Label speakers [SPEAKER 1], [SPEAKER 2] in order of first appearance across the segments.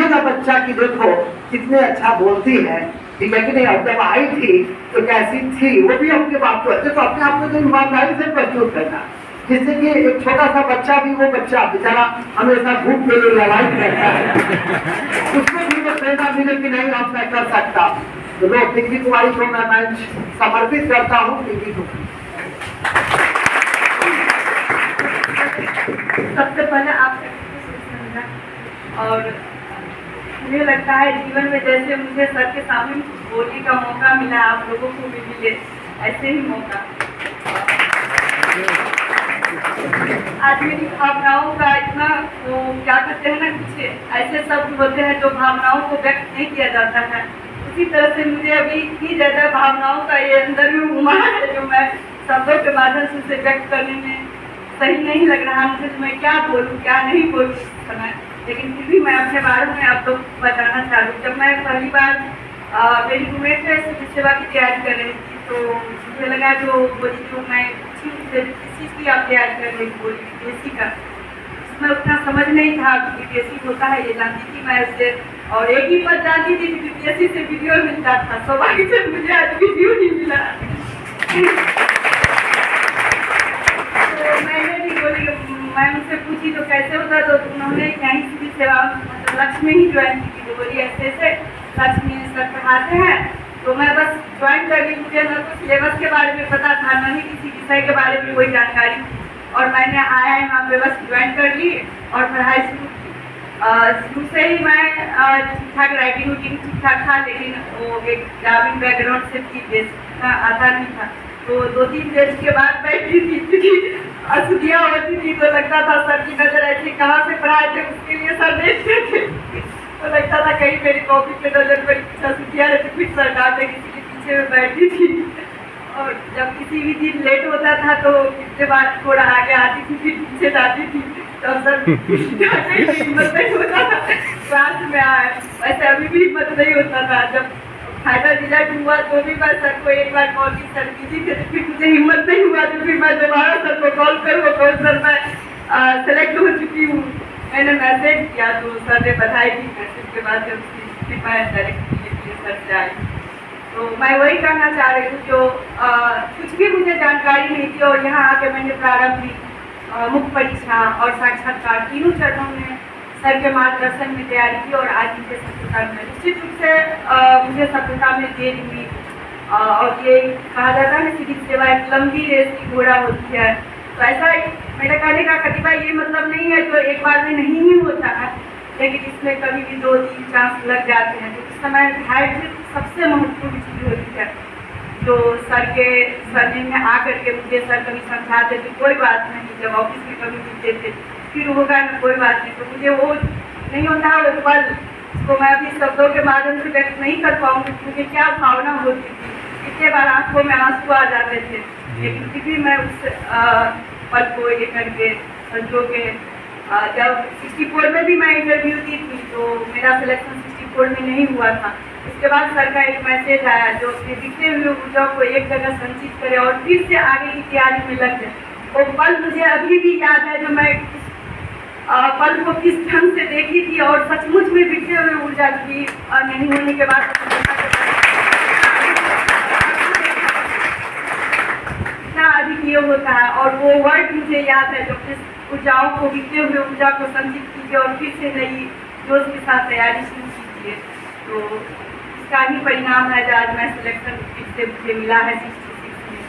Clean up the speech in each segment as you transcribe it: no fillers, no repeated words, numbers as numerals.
[SPEAKER 1] पूछिएगा बच्चा कि देखो कितने अच्छा बोलती है, ठीक है कि नहीं। अब जब आई थी तो कैसी थी वो भी अपने बाप को तो अपने आप को तो ईमानदारी से प्रस्तुत करना, जिससे कि एक छोटा सा बच्चा भी, वो बच्चा बेचारा हमेशा भूख के लिए लड़ाई करता है, उसको भी वो प्रेरणा मिले कि नहीं अब मैं कर सकता। तो लोग पिंकी कुमारी को मैं समर्पित करता हूँ। पिंकी को
[SPEAKER 2] सबसे पहले आप और मुझे लगता है जीवन में जैसे मुझे सर के सामने बोलने का मौका मिला, आप लोगों को भी मिले ऐसे ही मौका। आज मेरी भावनाओं का इतना वो क्या कहते हैं ना, कुछ ऐसे शब्द होते हैं जो भावनाओं को व्यक्त नहीं किया जाता है, उसी तरह से मुझे अभी इतनी ज़्यादा भावनाओं का ये अंदर में उमड़ है जो मैं शब्दों के माध्यम से उसे व्यक्त करने में सही नहीं लग रहा मुझे, तो मैं क्या बोलूँ क्या नहीं बोलूँ इस समय। लेकिन फिर भी मैं अपने बारे में आप लोग बताना चाहूँ। जब मैं पहली बार मेरी रूममेट है सिविल सेवा की तैयारी कर रही थी, तो मुझे लगा जो बोली जो मैं किस चीज़ की आप तैयारी कर रही बोली बीपीएससी का। उसमें उतना समझ नहीं था बीपीएससी होता है ये जानती थी मैं उससे, और एक ही बात जानती थी बीपीएससी से वीडियो मिलता था, सौभाग्य से मुझे आज वीडियो नहीं मिला। तो मैंने भी बोली, मैं उनसे पूछी तो कैसे होता, तो उन्होंने यहीं सिविल सेवा मतलब लक्ष्य में ही ज्वाइन की थी। तो बोली ऐसे ऐसे लक्ष्य में सर पढ़ाते हैं, तो मैं बस ज्वाइन कर ली। मुझे न तो सिलेबस के बारे में पता था न ही किसी विषय के बारे में कोई जानकारी, और मैंने आया वहाँ पे बस ज्वाइन कर ली और पढ़ाई शुरू की। शुरू से ही मैं ठीक ठाक राइटिंग वूटिंग ठीक ठाक था, लेकिन वो एक ग्रामीण बैकग्राउंड से थी, देश का आता नहीं था। तो 2-3 देश के बाद बैठी थी, असुदियाँ होती थी तो लगता था सर की नज़र ऐसी कहाँ से पढ़ाए थे उसके लिए सर देखते थे, तो लगता था कहीं मेरी कॉपी पे नजर पड़ी, कुछ असुदियाँ रहती, फिर सर डांटे किसी के पीछे में बैठी थी। और जब किसी भी दिन लेट होता था तो इसके बाद थोड़ा आगे आती थी, फिर पीछे जाती थी, तो सर हिम्मत नहीं होता था क्लास में आए। वैसे अभी भी हिम्मत नहीं होता था। जब फाइनल रिजल्ट हुआ तो भी मैं सर को एक बार कॉल की, सर बिजी थे, तो फिर मुझे हिम्मत नहीं हुआ तो फिर मैं दोबारा सर को कॉल करूँ, कौन सर मैं सेलेक्ट हो चुकी हूँ। मैंने मैसेज किया तो सर ने बधाई दी। मैसेज के बाद जब फिर मैं डायरेक्ट सर से आई, तो मैं वही कहना चाह रही हूँ जो कुछ भी मुझे जानकारी नहीं थी, और यहाँ आके मैंने प्रारंभिक मुख्य परीक्षा और साक्षात्कार तीनों चरणों में सर के मार्गदर्शन में तैयारी की, और आज मुझे सफलता मिली। निश्चित रूप से मुझे सफलता में देरी हुई, और ये कहा जाता है सिविल सेवा एक लंबी रेस की घोड़ा होती है। तो ऐसा मेरा कहने का कतिपय ये मतलब नहीं है जो एक बार में नहीं ही होता है, लेकिन इसमें कभी भी 2-3 चांस लग जाते हैं। तो इस समय हाइट सबसे महत्वपूर्ण चीज़ होती है, जो सर के सरने में आकर के मुझे सर कभी समझाते थे कोई बात नहीं, जब ऑफिस में कभी मिलते थे फिर होगा ना कोई बात नहीं, तो मुझे वो नहीं होता वो पल, उसको मैं अभी शब्दों के माध्यम से व्यक्त नहीं कर पाऊँगी। मुझे क्या भावना होती थी, कितने बार आंखों में आंसू आ जाते थे, लेकिन फिर भी मैं उस पल को ये करके संजो के जब 64 में भी मैं इंटरव्यू दी थी तो मेरा सिलेक्शन 64 में नहीं हुआ था। उसके बाद सर का एक मैसेज आया जो अपने दिखते हुए ऊर्जा को एक जगह संचित करे और फिर से आगे की तैयारी में लग जाए। वो पल मुझे अभी भी याद है, जो मैं पल को किस ढंग से देखी थी, और सचमुच में बिखरे हुए ऊर्जा की नहीं होने के बाद इतना अधिक ये होता है। और वो वर्ड मुझे याद है जो ऊर्जाओं को, बिखरे हुए ऊर्जा को संचित कीजिए और फिर से नई जोश के साथ तैयारी शुरू कीजिए। तो इसका ही परिणाम है जो आज मैं सिलेक्शन फिर से मुझे मिला है 66 में।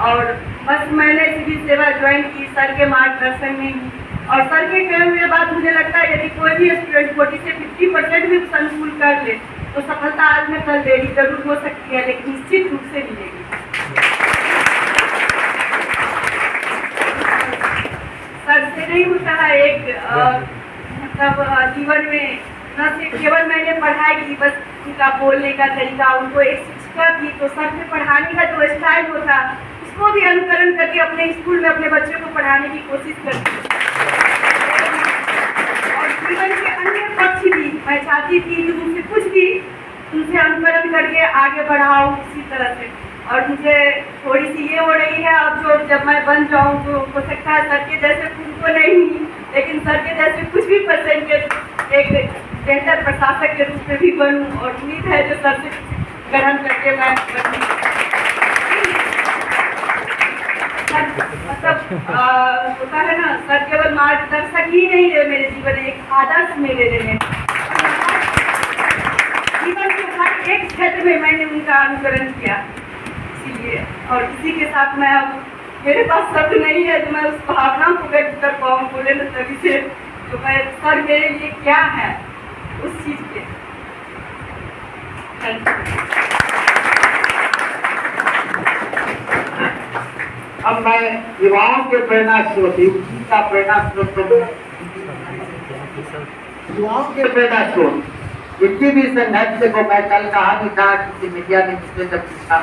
[SPEAKER 2] और बस मैंने सिविल सेवा ज्वाइन की सर के मार्गदर्शन में ही, और सर के कहे हुए बात मुझे लगता है यदि कोई भी स्टूडेंट 40 से 50% भी अनुकूल कर ले तो सफलता आज में कल देरी जरूर हो सकती है, लेकिन निश्चित रूप से मिलेगी। सर से नहीं होता है एक मतलब जीवन में न सिर्फ केवल मैंने पढ़ाई की, बस उनका बोलने का तरीका, उनको एक शिक्षिका थी तो सर से पढ़ाने का जो स्टाइल होता उसको भी अनुकरण करके अपने स्कूल में अपने बच्चों को पढ़ाने की कोशिश करती हूँ। और जीवन के अन्य पक्ष भी मैं चाहती थी कि उनसे कुछ भी उनसे अनुकरण करके आगे बढ़ाऊँ इसी तरह से। और मुझे थोड़ी सी ये हो रही है अब जो जब मैं बन जाऊँ तो हो सकता है सर के जैसे खुद को नहीं, लेकिन सर के जैसे कुछ भी परसेंटेज एक बेहतर प्रशासक के रूप में भी बनूं और उम्मीद है जो सर से ग्रहण करके मैं बनूं। मतलब होता है ना, सर केवल मार्गदर्शक ही नहीं रहे मेरे जीवन में, एक आदर्श मेरे रहे। जीवन के हर एक क्षेत्र में मैंने उनका अनुकरण किया, इसीलिए और इसी के साथ मैं अब मेरे पास शब्द नहीं है जो मैं उस भावना को व्यक्त कर पाऊँ, बोले न तभी से जो मैं सर मेरे लिए क्या है उस चीज के।
[SPEAKER 1] अब मैं युवाओं के प्रेरणा स्रोत, युवती का प्रेरणा स्रोत, युवाओं के प्रेरणा स्रोत, जितनी भी संघर्ष को मैं कल कहा भी था, किसी मीडिया ने मुझसे जब पूछा